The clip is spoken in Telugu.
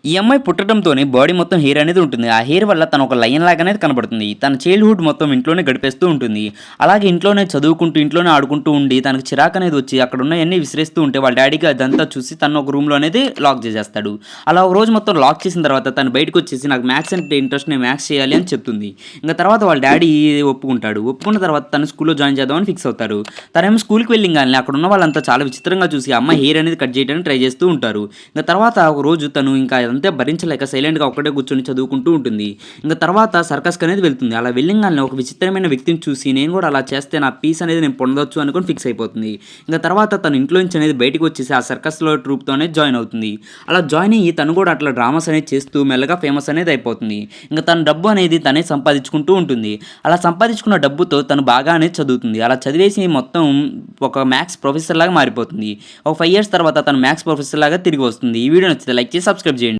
ఈ అమ్మాయి పుట్టడంతోనే బాడీ మొత్తం హెయిర్ అనేది ఉంటుంది. ఆ హెయిర్ వల్ల తను ఒక లయన్ లాగానే కనపడుతుంది. తన చైల్డ్‌హుడ్ మొత్తం ఇంట్లోనే గడిపేస్తూ ఉంటుంది. అలాగే ఇంట్లోనే చదువుకుంటూ, ఇంట్లోనే ఆడుకుంటూ ఉండి తనకు చిరాకనేది వచ్చి అక్కడ ఉన్నయన్నీ విసిరేస్తూ ఉంటే వాళ్ళ డ్యాడీకి అదంతా చూసి తనను ఒక రూమ్‌లో అనేది లాక్ చేసేస్తాడు. అలా ఒక రోజు మొత్తం లాక్ చేసిన తర్వాత తను బయటకొచ్చేసి నాకు మ్యాథ్స్ అంటే ఇంట్రెస్ట్, నేను మ్యాథ్స్ చేయాలి అని చెప్తుంది. ఇంక తర్వాత వాళ్ళ డ్యాడీ ఒప్పుకుంటాడు. ఒప్పుకున్న తర్వాత తను స్కూల్‌లో జాయిన్ చేద్దామని ఫిక్స్ అవుతారు. తనేమో స్కూల్‌కి వెళ్ళింగాల్నే అక్కడ ఉన్న వాళ్ళంతా చాలా విచిత్రంగా చూసి ఆ అమ్మాయి హెయిర్ అనేది కట్ చేయడానికి ట్రై చేస్తూ ఉంటారు. ఇంక తర్వాత ఒక రోజు తను ఇంకా అదంతా భరించలేక సైలెంట్‌గా ఒక్కటే కూర్చొని చదువుకుంటూ ఉంటుంది. ఇంక తర్వాత సర్కస్‌కనేది వెళ్తుంది. అలా వెళ్ళంగాల్నే ఒక విచిత్రమైన వ్యక్తిని చూసి నేను గూడా అలా చేస్తే నా పీస్ అనేది నేను పొందొచ్చు అనుకోని ఫిక్స్ అయిపోతుంది. ఇంక తర్వాత తను ఇంట్లో నుంచి అనేది బయటికి వచ్చేసి ఆ సర్కస్‌లో ట్రూప్‌తో అనేది జాయిన్ అవుతుంది. అలా జాయిన్ అయ్యి తను గూడా అట్లా డ్రామాస్ అనేది చేస్తూ మెల్లగా ఫేమస్ అనేది అయిపోతుంది. ఇంక తన డబ్బు అనేది తనే సంపాదించుకుంటూ ఉంటుంది. అలా సంపాదించుకున్న డబ్బుతో తను బాగా అనేది చదువుతుంది. అలా చదివేసి మొత్తం ఒక మ్యాథ్స్ ప్రొఫెసర్ లాగా మారిపోతుంది. ఒక 5 ఇయర్స్ తర్వాత తను మ్యాథ్స్ ప్రొఫెసర్ లాగా తిరిగి వస్తుంది. ఈ వీడియో నచ్చితే లైక్ చేసి సబ్స్క్రైబ్ చేయండి.